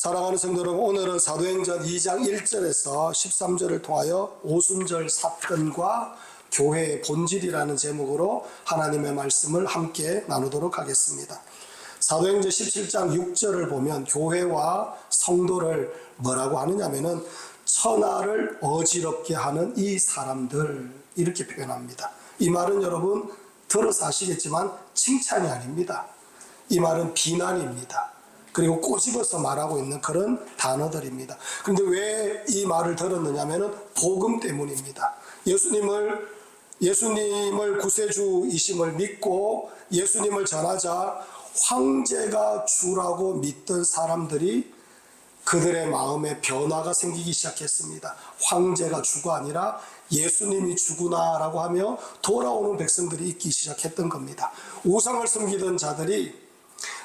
사랑하는 성도 여러분, 오늘은 사도행전 2장 1절에서 13절을 통하여 오순절 사건과 교회의 본질이라는 제목으로 하나님의 말씀을 함께 나누도록 하겠습니다. 사도행전 17장 6절을 보면 교회와 성도를 뭐라고 하느냐면은 천하를 어지럽게 하는 이 사람들, 이렇게 표현합니다. 이 말은 여러분 들어서 아시겠지만 칭찬이 아닙니다. 이 말은 비난입니다. 그리고 꼬집어서 말하고 있는 그런 단어들입니다. 그런데 왜 이 말을 들었느냐면은 복음 때문입니다. 예수님을 구세주이심을 믿고 예수님을 전하자 황제가 주라고 믿던 사람들이 그들의 마음에 변화가 생기기 시작했습니다. 황제가 주가 아니라 예수님이 주구나라고 하며 돌아오는 백성들이 있기 시작했던 겁니다. 우상을 섬기던 자들이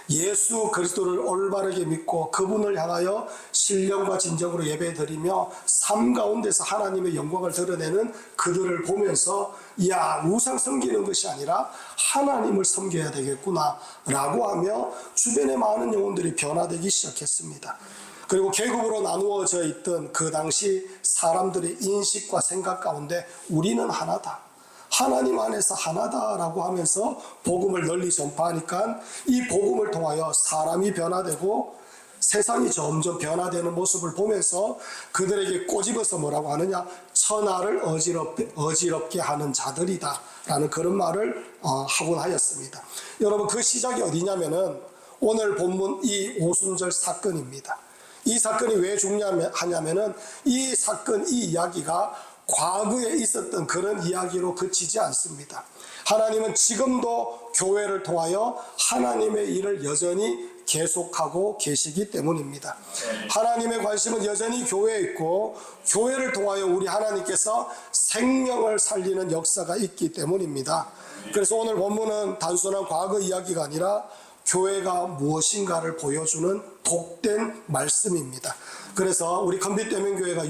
예수 그리스도를 올바르게 믿고 그분을 향하여 신령과 진정으로 예배드리며 삶 가운데서 하나님의 영광을 드러내는 그들을 보면서 야, 우상 섬기는 것이 아니라 하나님을 섬겨야 되겠구나 라고 하며 주변의 많은 영혼들이 변화되기 시작했습니다. 그리고 계급으로 나누어져 있던 그 당시 사람들의 인식과 생각 가운데 우리는 하나다, 하나님 안에서 하나다라고 하면서 복음을 널리 전파하니까 이 복음을 통하여 사람이 변화되고 세상이 점점 변화되는 모습을 보면서 그들에게 꼬집어서 뭐라고 하느냐, 천하를 어지럽게 하는 자들이다 라는 그런 말을 하곤 하였습니다. 여러분, 그 시작이 어디냐면은 오늘 본문 이 오순절 사건입니다. 이 사건이 왜 중요하냐면은 이 사건, 이 이야기가 과거에 있었던 그런 이야기로 그치지 않습니다. 하나님은 지금도 교회를 통하여 하나님의 일을 여전히 계속하고 계시기 때문입니다. 하나님의 관심은 여전히 교회에 있고 교회를 통하여 우리 하나님께서 생명을 살리는 역사가 있기 때문입니다. 그래서 오늘 본문은 단순한 과거 이야기가 아니라 교회가 무엇인가를 보여주는 복된 말씀입니다. 그래서 우리 컨빗대명교회가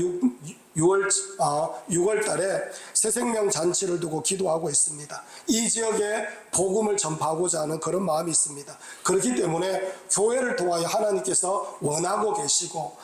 6월 달에 새생명 잔치를 두고 기도하고 있습니다. 이 지역에 복음을 전파하고자 하는 그런 마음이 있습니다. 그렇기 때문에 교회를 통하여 하나님께서 원하고 계시고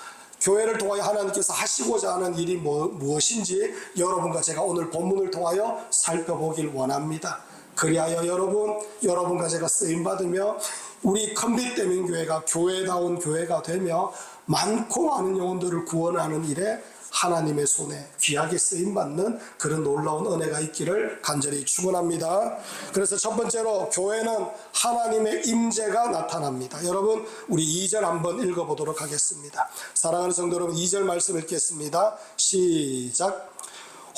교회를 통하여 하나님께서 하시고자 하는 일이 무엇인지 여러분과 제가 오늘 본문을 통하여 살펴보길 원합니다. 그리하여 여러분과 제가 쓰임받으며 우리 컨빗대명교회가 교회다운 교회가 되며 많고 많은 영혼들을 구원하는 일에 하나님의 손에 귀하게 쓰임받는 그런 놀라운 은혜가 있기를 간절히 축원합니다. 그래서 첫 번째로 교회는 하나님의 임재가 나타납니다. 여러분, 우리 2절 한번 읽어보도록 하겠습니다. 사랑하는 성도 여러분, 2절 말씀 읽겠습니다. 시작.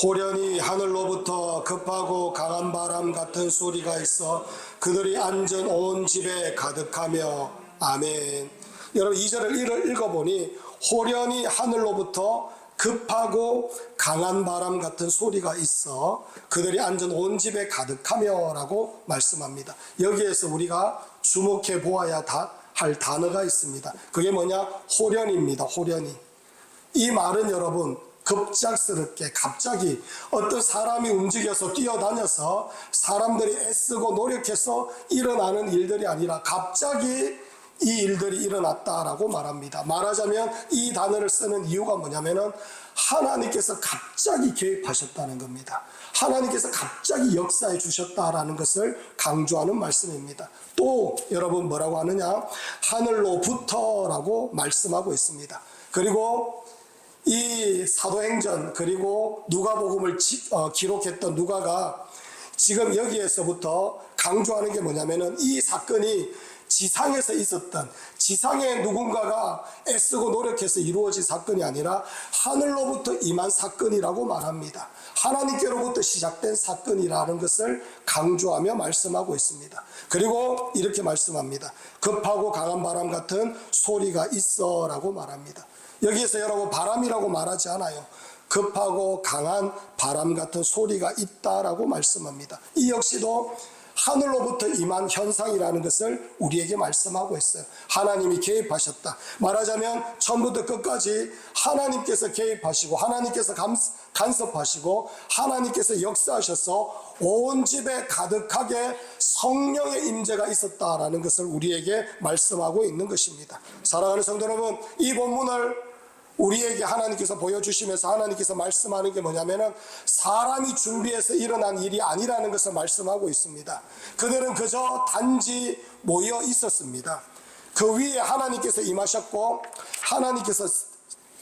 호련히 하늘로부터 급하고 강한 바람 같은 소리가 있어 그들이 앉은 온 집에 가득하며. 아멘. 여러분, 2절을 읽어보니 호련히 하늘로부터 급하고 강한 바람 같은 소리가 있어 그들이 앉은 온 집에 가득하며 라고 말씀합니다. 여기에서 우리가 주목해 보아야 할 단어가 있습니다. 그게 뭐냐? 호련입니다. 호련히. 이 말은 여러분 급작스럽게 갑자기 어떤 사람이 움직여서 뛰어다녀서 사람들이 애쓰고 노력해서 일어나는 일들이 아니라 갑자기 이 일들이 일어났다라고 말합니다. 말하자면 이 단어를 쓰는 이유가 뭐냐면은 하나님께서 갑자기 개입하셨다는 겁니다. 하나님께서 갑자기 역사해 주셨다라는 것을 강조하는 말씀입니다. 또 여러분 뭐라고 하느냐? 하늘로부터라고 말씀하고 있습니다. 그리고 이 사도행전 그리고 누가복음을 기록했던 누가가 지금 여기에서부터 강조하는 게 뭐냐면은 이 사건이 지상에서 있었던, 지상에 누군가가 애쓰고 노력해서 이루어진 사건이 아니라 하늘로부터 임한 사건이라고 말합니다. 하나님께로부터 시작된 사건이라는 것을 강조하며 말씀하고 있습니다. 그리고 이렇게 말씀합니다. 급하고 강한 바람 같은 소리가 있어 라고 말합니다. 여기에서 여러분 바람이라고 말하지 않아요. 급하고 강한 바람 같은 소리가 있다라고 말씀합니다. 이 역시도 하늘로부터 임한 현상이라는 것을 우리에게 말씀하고 있어요. 하나님이 개입하셨다. 말하자면 처음부터 끝까지 하나님께서 개입하시고 하나님께서 간섭하시고 하나님께서 역사하셔서 온 집에 가득하게 성령의 임재가 있었다라는 것을 우리에게 말씀하고 있는 것입니다. 사랑하는 성도 여러분, 이 본문을 우리에게 하나님께서 보여주시면서 하나님께서 말씀하는 게 뭐냐면은 사람이 준비해서 일어난 일이 아니라는 것을 말씀하고 있습니다. 그들은 그저 단지 모여 있었습니다. 그 위에 하나님께서 임하셨고 하나님께서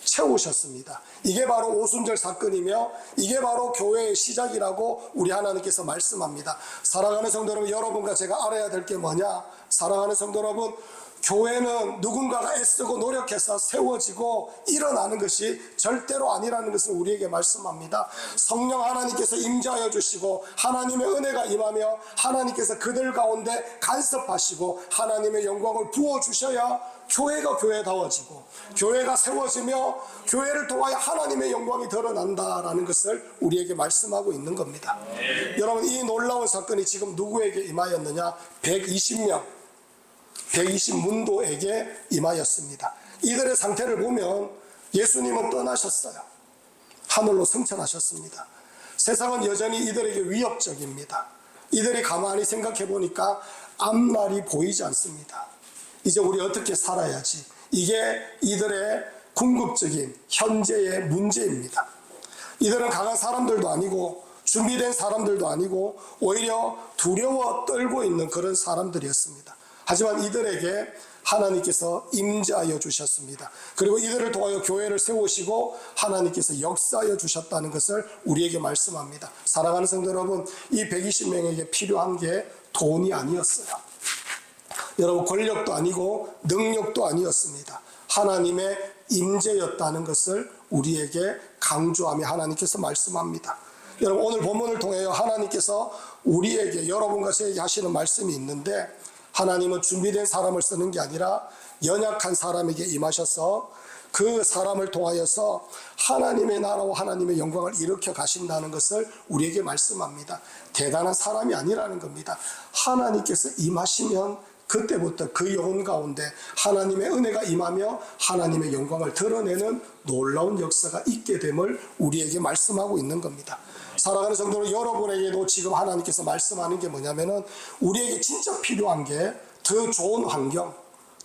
채우셨습니다. 이게 바로 오순절 사건이며 이게 바로 교회의 시작이라고 우리 하나님께서 말씀합니다. 사랑하는 성도 여러분, 여러분과 제가 알아야 될 게 뭐냐? 사랑하는 성도 여러분, 교회는 누군가가 애쓰고 노력해서 세워지고 일어나는 것이 절대로 아니라는 것을 우리에게 말씀합니다. 성령 하나님께서 임재하여 주시고 하나님의 은혜가 임하며 하나님께서 그들 가운데 간섭하시고 하나님의 영광을 부어주셔야 교회가 교회다워지고 교회가 세워지며 교회를 통하여 하나님의 영광이 드러난다라는 것을 우리에게 말씀하고 있는 겁니다. 여러분, 이 놀라운 사건이 지금 누구에게 임하였느냐? 120문도에게 임하였습니다. 이들의 상태를 보면 예수님은 떠나셨어요. 하늘로 승천하셨습니다. 세상은 여전히 이들에게 위협적입니다. 이들이 가만히 생각해 보니까 앞날이 보이지 않습니다. 이제 우리 어떻게 살아야지? 이게 이들의 궁극적인 현재의 문제입니다. 이들은 강한 사람들도 아니고 준비된 사람들도 아니고 오히려 두려워 떨고 있는 그런 사람들이었습니다. 하지만 이들에게 하나님께서 임재하여 주셨습니다. 그리고 이들을 통하여 교회를 세우시고 하나님께서 역사하여 주셨다는 것을 우리에게 말씀합니다. 사랑하는 성도 여러분, 이 120명에게 필요한 게 돈이 아니었어요. 여러분, 권력도 아니고 능력도 아니었습니다. 하나님의 임재였다는 것을 우리에게 강조하며 하나님께서 말씀합니다. 여러분, 오늘 본문을 통하여 하나님께서 우리에게, 여러분과 저에게 하시는 말씀이 있는데, 하나님은 준비된 사람을 쓰는 게 아니라 연약한 사람에게 임하셔서 그 사람을 통하여서 하나님의 나라와 하나님의 영광을 일으켜 가신다는 것을 우리에게 말씀합니다. 대단한 사람이 아니라는 겁니다. 하나님께서 임하시면 그때부터 그 영혼 가운데 하나님의 은혜가 임하며 하나님의 영광을 드러내는 놀라운 역사가 있게 됨을 우리에게 말씀하고 있는 겁니다. 사랑하는 성도는 여러분에게도 지금 하나님께서 말씀하는 게 뭐냐면은 우리에게 진짜 필요한 게 더 좋은 환경,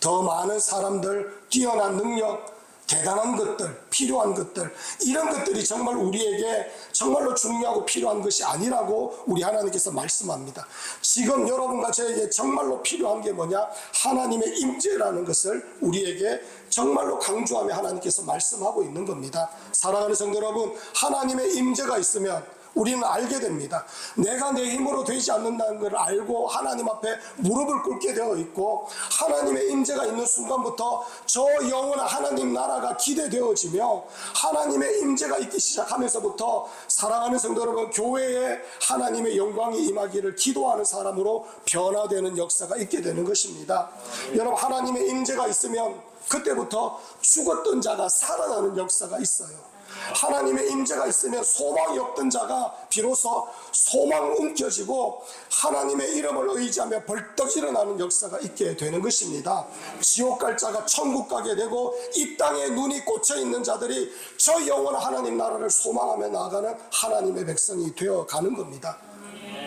더 많은 사람들, 뛰어난 능력, 대단한 것들, 필요한 것들, 이런 것들이 정말 우리에게 정말로 중요하고 필요한 것이 아니라고 우리 하나님께서 말씀합니다. 지금 여러분과 저에게 정말로 필요한 게 뭐냐? 하나님의 임재라는 것을 우리에게 정말로 강조하며 하나님께서 말씀하고 있는 겁니다. 사랑하는 성도 여러분, 하나님의 임재가 있으면 우리는 알게 됩니다. 내가 내 힘으로 되지 않는다는 걸 알고 하나님 앞에 무릎을 꿇게 되어 있고 하나님의 임재가 있는 순간부터 저 영원한 하나님 나라가 기대되어지며 하나님의 임재가 있기 시작하면서부터 사랑하는 성도 여러분, 교회에 하나님의 영광이 임하기를 기도하는 사람으로 변화되는 역사가 있게 되는 것입니다. 여러분, 하나님의 임재가 있으면 그때부터 죽었던 자가 살아나는 역사가 있어요. 하나님의 임재가 있으면 소망이 없던 자가 비로소 소망 움켜쥐고 하나님의 이름을 의지하며 벌떡 일어나는 역사가 있게 되는 것입니다. 지옥 갈 자가 천국 가게 되고 이 땅에 눈이 꽂혀 있는 자들이 저 영원한 하나님 나라를 소망하며 나아가는 하나님의 백성이 되어가는 겁니다.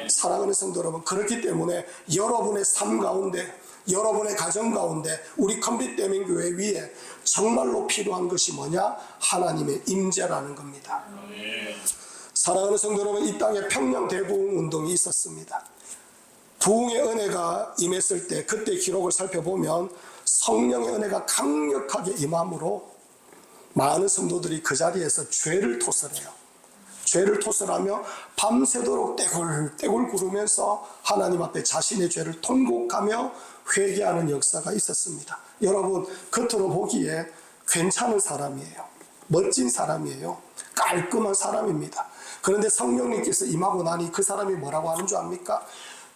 사랑하는 성도 여러분, 그렇기 때문에 여러분의 삶 가운데, 여러분의 가정 가운데, 우리 컴빛대민교회 위에 정말로 필요한 것이 뭐냐? 하나님의 임재라는 겁니다. 사랑하는 성도 여러분, 이 땅에 평양 대부흥 운동이 있었습니다. 부흥의 은혜가 임했을 때 그때 기록을 살펴보면 성령의 은혜가 강력하게 임함으로 많은 성도들이 그 자리에서 죄를 토설해요. 죄를 토설하며 밤새도록 떼굴떼굴 구르면서 하나님 앞에 자신의 죄를 통곡하며 회개하는 역사가 있었습니다. 여러분, 겉으로 보기에 괜찮은 사람이에요. 멋진 사람이에요. 깔끔한 사람입니다. 그런데 성령님께서 임하고 나니 그 사람이 뭐라고 하는 줄 압니까?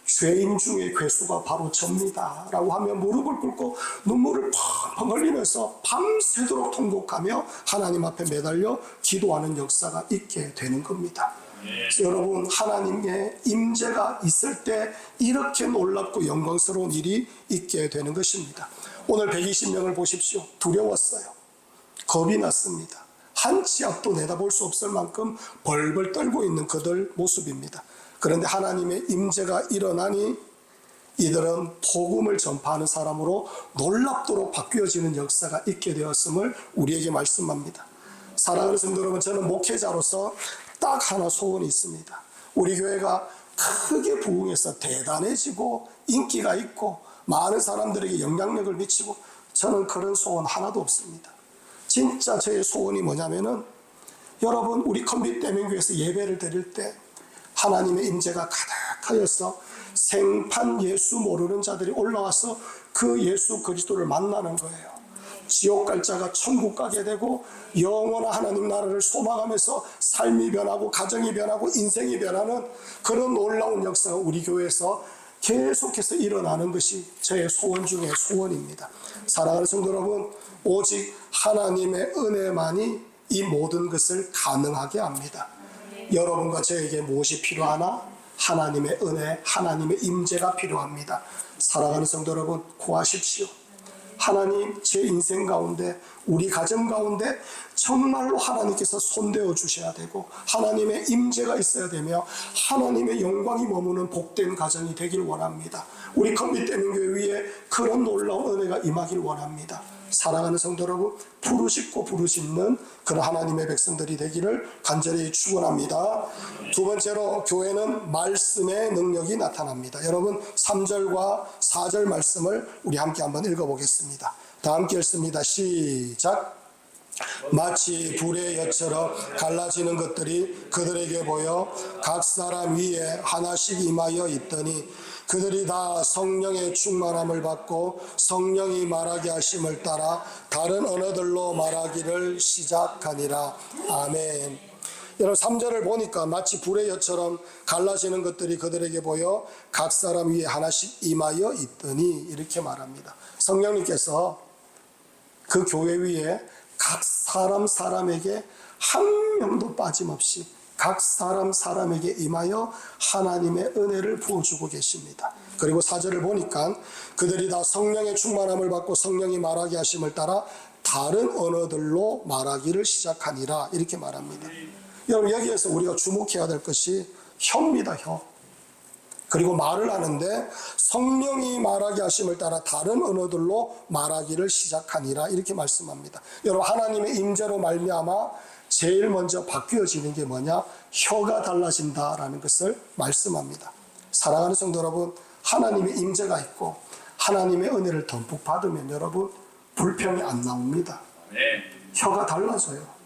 죄인 중에 괴수가 바로 접니다 라고 하며 무릎을 꿇고 눈물을 펑펑 흘리면서 밤새도록 통곡하며 하나님 앞에 매달려 기도하는 역사가 있게 되는 겁니다. 여러분, 하나님의 임재가 있을 때 이렇게 놀랍고 영광스러운 일이 있게 되는 것입니다. 오늘 120명을 보십시오. 두려웠어요. 겁이 났습니다. 한 치 앞도 내다볼 수 없을 만큼 벌벌 떨고 있는 그들 모습입니다. 그런데 하나님의 임재가 일어나니 이들은 복음을 전파하는 사람으로 놀랍도록 바뀌어지는 역사가 있게 되었음을 우리에게 말씀합니다. 사랑하는 성도 여러분, 저는 목회자로서 딱 하나 소원이 있습니다. 우리 교회가 크게 부흥해서 대단해지고 인기가 있고 많은 사람들에게 영향력을 미치고, 저는 그런 소원 하나도 없습니다. 진짜 저의 소원이 뭐냐면은, 여러분 우리 컴빛대명교회에서 예배를 드릴 때 하나님의 임재가 가득하여서 생판 예수 모르는 자들이 올라와서 그 예수 그리스도를 만나는 거예요. 지옥 갈 자가 천국 가게 되고 영원한 하나님 나라를 소망하면서 삶이 변하고 가정이 변하고 인생이 변하는 그런 놀라운 역사가 우리 교회에서 계속해서 일어나는 것이 저의 소원 중에 소원입니다. 사랑하는 성도 여러분, 오직 하나님의 은혜만이 이 모든 것을 가능하게 합니다. 여러분과 저에게 무엇이 필요하나? 하나님의 은혜, 하나님의 임재가 필요합니다. 사랑하는 성도 여러분, 구하십시오. 하나님, 제 인생 가운데, 우리 가정 가운데 정말로 하나님께서 손대어 주셔야 되고 하나님의 임재가 있어야 되며 하나님의 영광이 머무는 복된 가정이 되길 원합니다. 우리 컴빛대명교회 위에 그런 놀라운 은혜가 임하길 원합니다. 사랑하는 성도 여러분, 부르짖고 부르짖는 그런 하나님의 백성들이 되기를 간절히 축원합니다. 두 번째로, 교회는 말씀의 능력이 나타납니다. 여러분 3절과 4절 말씀을 우리 함께 한번 읽어보겠습니다. 다 함께 읽습니다. 시작. 마치 불의 엿처럼 갈라지는 것들이 그들에게 보여 각 사람 위에 하나씩 임하여 있더니 그들이 다 성령의 충만함을 받고 성령이 말하게 하심을 따라 다른 언어들로 말하기를 시작하니라. 아멘. 여러분 3절을 보니까 마치 불의 엿처럼 갈라지는 것들이 그들에게 보여 각 사람 위에 하나씩 임하여 있더니 이렇게 말합니다. 성령님께서 그 교회 위에 각 사람에게 한 명도 빠짐없이 각 사람에게 임하여 하나님의 은혜를 부어주고 계십니다. 그리고 4절을 보니까 그들이 다 성령의 충만함을 받고 성령이 말하게 하심을 따라 다른 언어들로 말하기를 시작하니라. 이렇게 말합니다. 여러분 여기에서 우리가 주목해야 될 것이 혀입니다. 혀. 그리고 말을 하는데 성령이 말하게 하심을 따라 다른 언어들로 말하기를 시작하니라. 이렇게 말씀합니다. 여러분 하나님의 임재로 말미암아 제일 먼저 바뀌어지는 게 뭐냐? 혀가 달라진다라는 것을 말씀합니다. 사랑하는 성도 여러분, 하나님의 임재가 있고 하나님의 은혜를 듬뿍 받으면 여러분 불평이 안 나옵니다. 혀가 달라져요.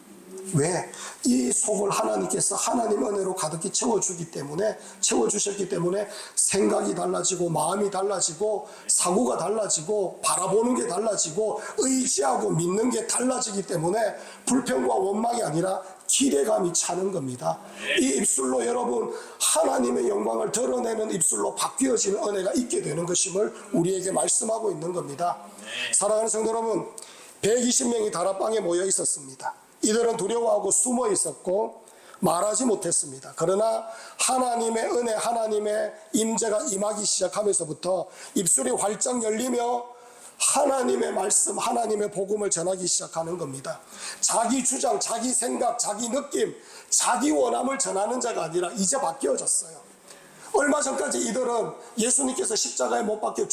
왜? 이 속을 하나님께서 하나님 은혜로 가득히 채워주셨기 때문에 생각이 달라지고 마음이 달라지고 사고가 달라지고 바라보는 게 달라지고 의지하고 믿는 게 달라지기 때문에 불평과 원망이 아니라 기대감이 차는 겁니다. 이 입술로 여러분 하나님의 영광을 드러내는 입술로 바뀌어지는 은혜가 있게 되는 것임을 우리에게 말씀하고 있는 겁니다. 사랑하는 성도 여러분, 120명이 다락방에 모여 있었습니다. 이들은 두려워하고 숨어 있었고 말하지 못했습니다. 그러나 하나님의 은혜, 하나님의 임재가 임하기 시작하면서부터 입술이 활짝 열리며 하나님의 말씀, 하나님의 복음을 전하기 시작하는 겁니다. 자기 주장, 자기 생각, 자기 느낌, 자기 원함을 전하는 자가 아니라 이제 바뀌어졌어요. 얼마 전까지 이들은 예수님께서 십자가에 못 박혀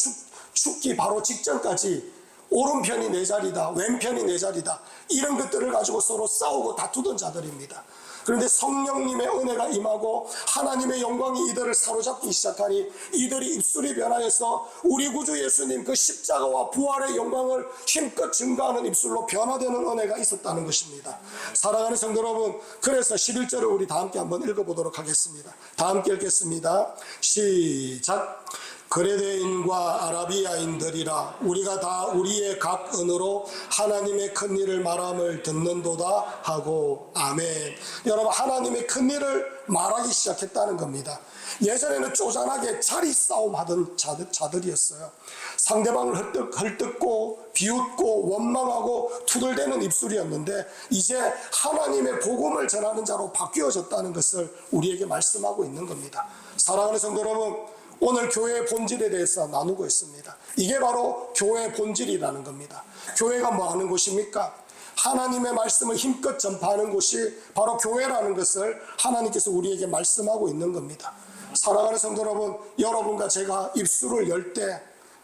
죽기 바로 직전까지 오른편이 내 자리다, 왼편이 내 자리다, 이런 것들을 가지고 서로 싸우고 다투던 자들입니다. 그런데 성령님의 은혜가 임하고 하나님의 영광이 이들을 사로잡기 시작하니 이들이 입술이 변하여서 우리 구주 예수님 그 십자가와 부활의 영광을 힘껏 증거하는 입술로 변화되는 은혜가 있었다는 것입니다. 사랑하는 성도 여러분, 그래서 11절을 우리 다 함께 한번 읽어보도록 하겠습니다. 다 함께 읽겠습니다. 시작. 그레데인과 아라비아인들이라 우리가 다 우리의 각 언어로 하나님의 큰 일을 말함을 듣는도다 하고. 아멘. 여러분 하나님의 큰 일을 말하기 시작했다는 겁니다. 예전에는 쪼잔하게 자리 싸움 하던 자들이었어요. 상대방을 헐뜯고 비웃고 원망하고 투덜대는 입술이었는데 이제 하나님의 복음을 전하는 자로 바뀌어졌다는 것을 우리에게 말씀하고 있는 겁니다. 사랑하는 성도 여러분, 오늘 교회의 본질에 대해서 나누고 있습니다. 이게 바로 교회의 본질이라는 겁니다. 교회가 뭐 하는 곳입니까? 하나님의 말씀을 힘껏 전파하는 곳이 바로 교회라는 것을 하나님께서 우리에게 말씀하고 있는 겁니다. 사랑하는 성도 여러분, 여러분과 제가 입술을 열 때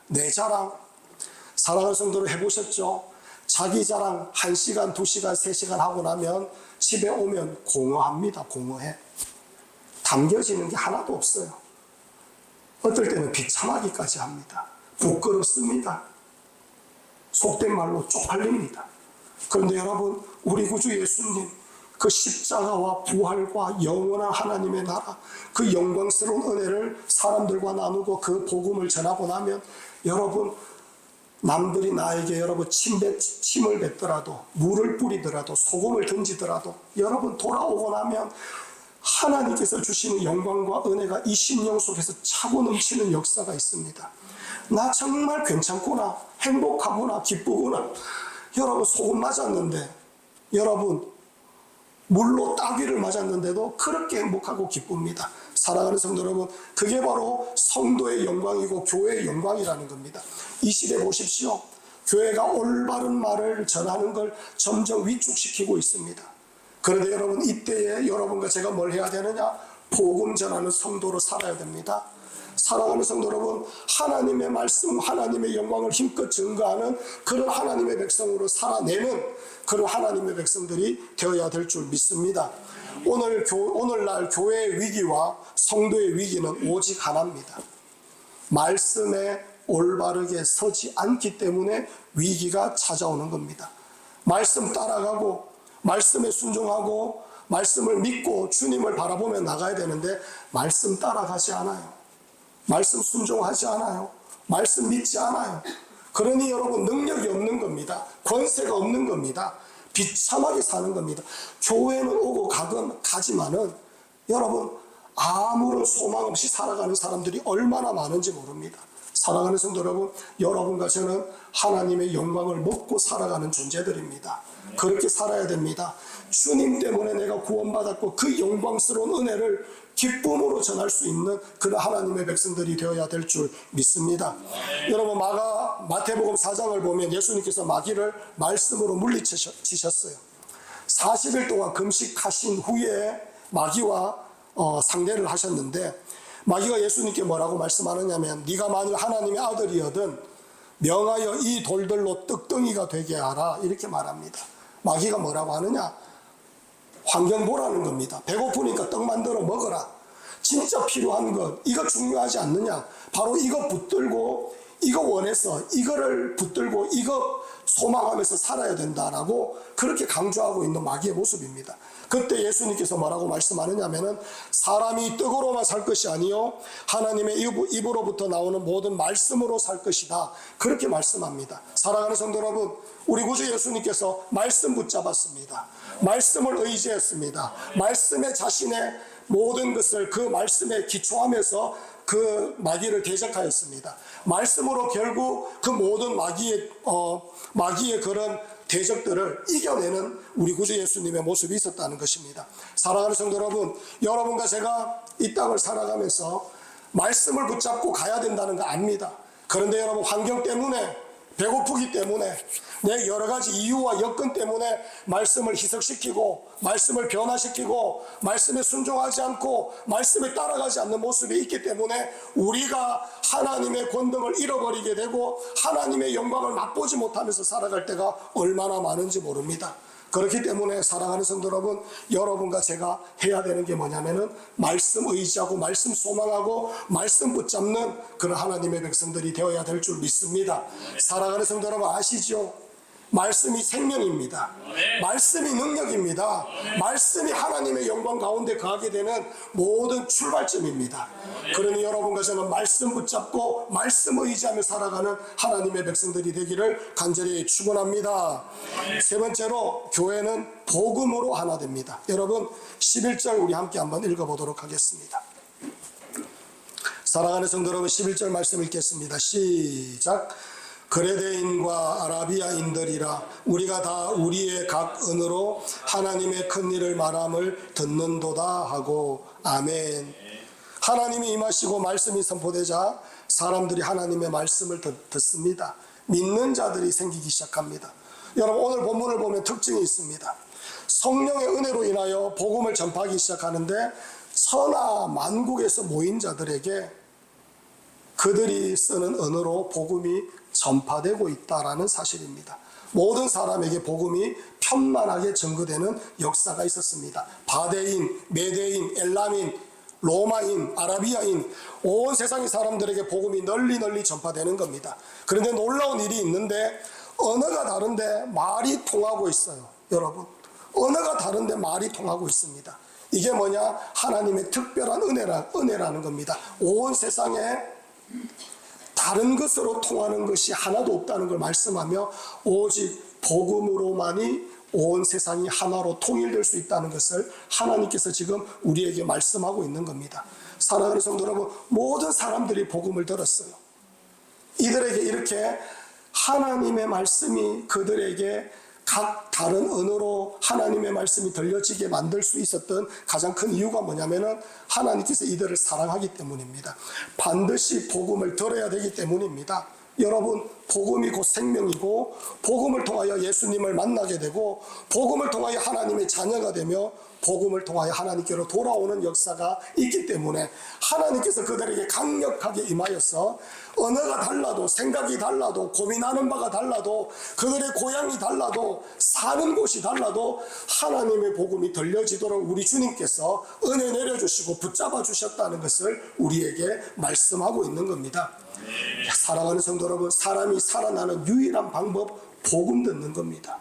내 자랑, 사랑하는 성도를 해보셨죠? 자기 자랑 1시간, 2시간, 3시간 하고 나면 집에 오면 공허합니다. 공허해. 담겨지는 게 하나도 없어요. 어떨 때는 비참하기까지 합니다. 부끄럽습니다. 속된 말로 쪽팔립니다. 그런데 여러분, 우리 구주 예수님 그 십자가와 부활과 영원한 하나님의 나라, 그 영광스러운 은혜를 사람들과 나누고 그 복음을 전하고 나면 여러분, 남들이 나에게 여러분 침을 뱉더라도, 물을 뿌리더라도, 소금을 던지더라도 여러분 돌아오고 나면 하나님께서 주시는 영광과 은혜가 이 심령 속에서 차고 넘치는 역사가 있습니다. 나 정말 괜찮구나, 행복하구나, 기쁘구나. 여러분, 소금 맞았는데, 여러분 물로 따귀를 맞았는데도 그렇게 행복하고 기쁩니다. 사랑하는 성도 여러분, 그게 바로 성도의 영광이고 교회의 영광이라는 겁니다. 이 시대 보십시오. 교회가 올바른 말을 전하는 걸 점점 위축시키고 있습니다. 그런데 여러분, 이때에 여러분과 제가 뭘 해야 되느냐? 복음 전하는 성도로 살아야 됩니다. 사랑하는 성도 여러분, 하나님의 말씀, 하나님의 영광을 힘껏 증거하는 그런 하나님의 백성으로 살아내는 그런 하나님의 백성들이 되어야 될 줄 믿습니다. 오늘날 교회의 위기와 성도의 위기는 오직 하나입니다. 말씀에 올바르게 서지 않기 때문에 위기가 찾아오는 겁니다. 말씀 따라가고 말씀에 순종하고 말씀을 믿고 주님을 바라보며 나가야 되는데 말씀 따라가지 않아요. 말씀 순종하지 않아요. 말씀 믿지 않아요. 그러니 여러분, 능력이 없는 겁니다. 권세가 없는 겁니다. 비참하게 사는 겁니다. 교회는 오고 가지만은 여러분, 아무런 소망 없이 살아가는 사람들이 얼마나 많은지 모릅니다. 사랑하는 성도 여러분, 여러분과 저는 하나님의 영광을 먹고 살아가는 존재들입니다. 그렇게 살아야 됩니다. 주님 때문에 내가 구원받았고 그 영광스러운 은혜를 기쁨으로 전할 수 있는 그런 하나님의 백성들이 되어야 될 줄 믿습니다. 여러분, 마태복음 4장을 보면 예수님께서 마귀를 말씀으로 물리치셨어요. 40일 동안 금식하신 후에 마귀와 상대를 하셨는데, 마귀가 예수님께 뭐라고 말씀하느냐면, 네가 만일 하나님의 아들이거든 명하여 이 돌들로 떡덩이가 되게 하라, 이렇게 말합니다. 마귀가 뭐라고 하느냐? 환경 보라는 겁니다. 배고프니까 떡 만들어 먹어라. 진짜 필요한 것, 이거 중요하지 않느냐? 바로 이거 붙들고, 이거 원해서 이거를 붙들고 이거 소망하면서 살아야 된다라고 그렇게 강조하고 있는 마귀의 모습입니다. 그때 예수님께서 뭐라고 말씀하느냐면은, 사람이 떡으로만 살 것이 아니요 하나님의 입으로부터 나오는 모든 말씀으로 살 것이다, 그렇게 말씀합니다. 사랑하는 성도 여러분, 우리 구주 예수님께서 말씀 붙잡았습니다. 말씀을 의지했습니다. 말씀에 자신의 모든 것을 그 말씀에 기초하면서 그 마귀를 대적하였습니다. 말씀으로 결국 그 모든 마귀의 그런 대적들을 이겨내는 우리 구주 예수님의 모습이 있었다는 것입니다. 사랑하는 성도 여러분, 여러분과 제가 이 땅을 살아가면서 말씀을 붙잡고 가야 된다는 거 압니다. 그런데 여러분, 환경 때문에, 배고프기 때문에, 내 여러 가지 이유와 여건 때문에 말씀을 희석시키고 말씀을 변화시키고 말씀에 순종하지 않고 말씀에 따라가지 않는 모습이 있기 때문에 우리가 하나님의 권능을 잃어버리게 되고 하나님의 영광을 맛보지 못하면서 살아갈 때가 얼마나 많은지 모릅니다. 그렇기 때문에 사랑하는 성도 여러분, 여러분과 제가 해야 되는 게 뭐냐면은 말씀 의지하고 말씀 소망하고 말씀 붙잡는 그런 하나님의 백성들이 되어야 될 줄 믿습니다. 사랑하는 성도 여러분, 아시죠? 말씀이 생명입니다. 말씀이 능력입니다. 말씀이 하나님의 영광 가운데 가게 되는 모든 출발점입니다. 그러니 여러분과 저는 말씀 붙잡고 말씀 의지하며 살아가는 하나님의 백성들이 되기를 간절히 축원합니다. 세 번째로, 교회는 복음으로 하나 됩니다. 여러분, 11절 우리 함께 한번 읽어보도록 하겠습니다. 사랑하는 성도 여러분, 11절 말씀 읽겠습니다. 시작. 그레데인과 아라비아인들이라 우리가 다 우리의 각 언어로 하나님의 큰 일을 말함을 듣는도다 하고. 아멘. 하나님이 임하시고 말씀이 선포되자 사람들이 하나님의 말씀을 듣습니다. 믿는 자들이 생기기 시작합니다. 여러분 오늘 본문을 보면 특징이 있습니다. 성령의 은혜로 인하여 복음을 전파하기 시작하는데 천하 만국에서 모인 자들에게 그들이 쓰는 언어로 복음이 전파되고 있다라는 사실입니다. 모든 사람에게 복음이 편만하게 전거되는 역사가 있었습니다. 바데인, 메데인, 엘람인, 로마인, 아라비아인, 온 세상의 사람들에게 복음이 널리 전파되는 겁니다. 그런데 놀라운 일이 있는데 언어가 다른데 말이 통하고 있어요. 여러분, 언어가 다른데 말이 통하고 있습니다. 이게 뭐냐? 하나님의 특별한 은혜라는 겁니다. 온 세상에 다른 것으로 통하는 것이 하나도 없다는 걸 말씀하며 오직 복음으로만이 온 세상이 하나로 통일될 수 있다는 것을 하나님께서 지금 우리에게 말씀하고 있는 겁니다. 사랑하는 성도 여러분, 모든 사람들이 복음을 들었어요. 이들에게 이렇게 하나님의 말씀이 그들에게 각 다른 언어로 하나님의 말씀이 들려지게 만들 수 있었던 가장 큰 이유가 뭐냐면은 하나님께서 이들을 사랑하기 때문입니다. 반드시 복음을 들어야 되기 때문입니다. 여러분, 복음이 곧 생명이고 복음을 통하여 예수님을 만나게 되고 복음을 통하여 하나님의 자녀가 되며 복음을 통하여 하나님께로 돌아오는 역사가 있기 때문에 하나님께서 그들에게 강력하게 임하여서 언어가 달라도 생각이 달라도 고민하는 바가 달라도 그들의 고향이 달라도 사는 곳이 달라도 하나님의 복음이 들려지도록 우리 주님께서 은혜 내려주시고 붙잡아 주셨다는 것을 우리에게 말씀하고 있는 겁니다. 사랑하는 성도 여러분, 사람이 살아나는 유일한 방법 복음 듣는 겁니다.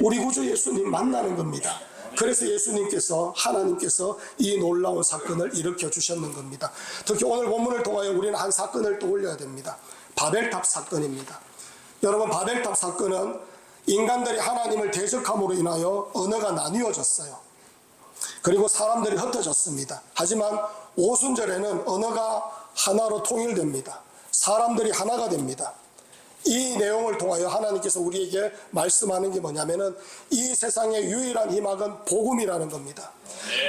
우리 구주 예수님 만나는 겁니다. 그래서 예수님께서 하나님께서 이 놀라운 사건을 일으켜 주셨는 겁니다. 특히 오늘 본문을 통하여 우리는 한 사건을 떠올려야 됩니다. 바벨탑 사건입니다. 여러분, 바벨탑 사건은 인간들이 하나님을 대적함으로 인하여 언어가 나뉘어졌어요. 그리고 사람들이 흩어졌습니다. 하지만 오순절에는 언어가 하나로 통일됩니다. 사람들이 하나가 됩니다. 이 내용을 통하여 하나님께서 우리에게 말씀하는 게 뭐냐면은 이 세상의 유일한 희망은 복음이라는 겁니다.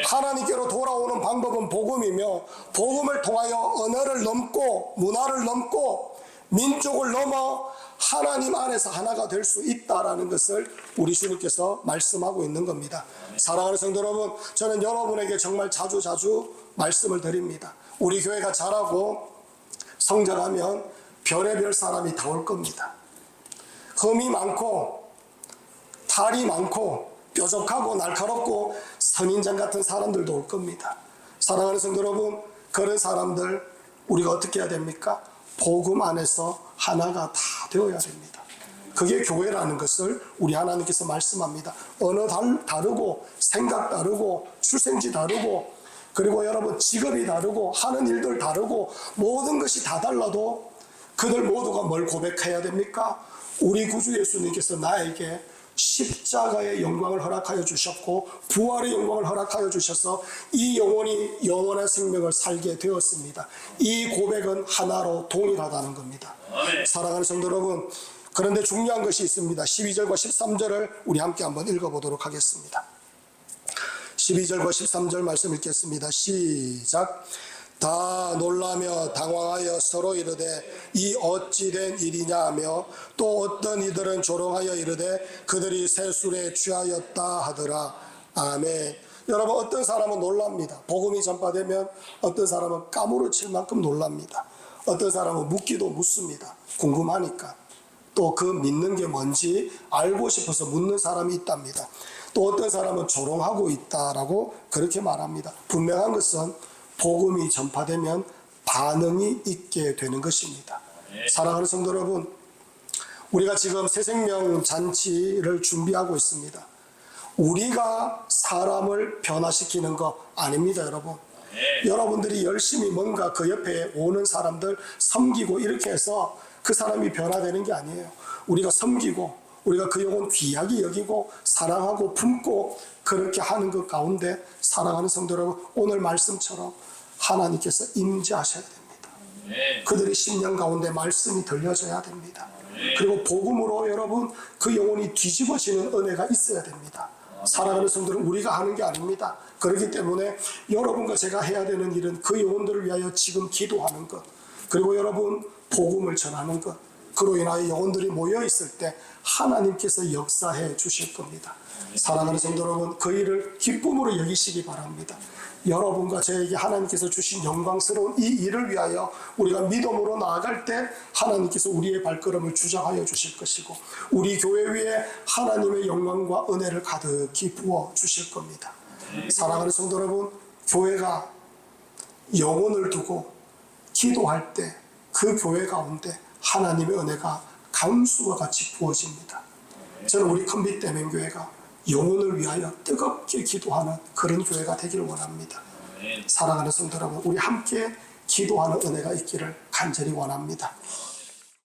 하나님께로 돌아오는 방법은 복음이며 복음을 통하여 언어를 넘고 문화를 넘고 민족을 넘어 하나님 안에서 하나가 될 수 있다라는 것을 우리 주님께서 말씀하고 있는 겁니다. 사랑하는 성도 여러분, 저는 여러분에게 정말 자주 말씀을 드립니다. 우리 교회가 자라고 성장하면 별의별 사람이 다 올 겁니다. 흠이 많고 탈이 많고 뾰족하고 날카롭고 선인장 같은 사람들도 올 겁니다. 사랑하는 성도 여러분, 그런 사람들 우리가 어떻게 해야 됩니까? 복음 안에서 하나가 다 되어야 됩니다. 그게 교회라는 것을 우리 하나님께서 말씀합니다. 언어 다르고 생각 다르고 출생지 다르고 그리고 여러분 직업이 다르고 하는 일들 다르고 모든 것이 다 달라도 그들 모두가 뭘 고백해야 됩니까? 우리 구주 예수님께서 나에게 십자가의 영광을 허락하여 주셨고 부활의 영광을 허락하여 주셔서 이 영혼이 영원한 생명을 살게 되었습니다. 이 고백은 하나로 동일하다는 겁니다. 사랑하는 성도 여러분, 그런데 중요한 것이 있습니다. 12절과 13절을 우리 함께 한번 읽어보도록 하겠습니다. 12절과 13절 말씀 읽겠습니다. 시작. 다 놀라며 당황하여 서로 이르되 이 어찌 된 일이냐 하며 또 어떤 이들은 조롱하여 이르되 그들이 새 술에 취하였다 하더라. 아멘. 여러분, 어떤 사람은 놀랍니다. 복음이 전파되면 어떤 사람은 까무러칠 만큼 놀랍니다. 어떤 사람은 묻기도 묻습니다. 궁금하니까. 또 그 믿는 게 뭔지 알고 싶어서 묻는 사람이 있답니다. 또 어떤 사람은 조롱하고 있다라고 그렇게 말합니다. 분명한 것은 복음이 전파되면 반응이 있게 되는 것입니다. 사랑하는 성도 여러분, 우리가 지금 새생명 잔치를 준비하고 있습니다. 우리가 사람을 변화시키는 거 아닙니다, 여러분. 여러분들이 열심히 뭔가 그 옆에 오는 사람들 섬기고 이렇게 해서 그 사람이 변화되는 게 아니에요. 우리가 섬기고 우리가 그 영혼 귀하게 여기고 사랑하고 품고 그렇게 하는 것 가운데 사랑하는 성도 여러분, 오늘 말씀처럼 하나님께서 임재하셔야 됩니다. 그들의 심령 가운데 말씀이 들려져야 됩니다. 그리고 복음으로 여러분 그 영혼이 뒤집어지는 은혜가 있어야 됩니다. 사랑하는 성도는 우리가 하는 게 아닙니다. 그렇기 때문에 여러분과 제가 해야 되는 일은 그 영혼들을 위하여 지금 기도하는 것, 그리고 여러분 복음을 전하는 것, 그로 인하여 영혼들이 모여 있을 때 하나님께서 역사해 주실 겁니다. 사랑하는 성도 여러분, 그 일을 기쁨으로 여기시기 바랍니다. 여러분과 저에게 하나님께서 주신 영광스러운 이 일을 위하여 우리가 믿음으로 나아갈 때 하나님께서 우리의 발걸음을 주장하여 주실 것이고 우리 교회 위에 하나님의 영광과 은혜를 가득히 부어 주실 겁니다. 사랑하는 성도 여러분, 교회가 영혼을 두고 기도할 때 그 교회 가운데 하나님의 은혜가 강수와 같이 부어집니다. 저는 우리 컨빗대면교회가 영혼을 위하여 뜨겁게 기도하는 그런 교회가 되기를 원합니다. 사랑하는 성도 여러분, 우리 함께 기도하는 은혜가 있기를 간절히 원합니다.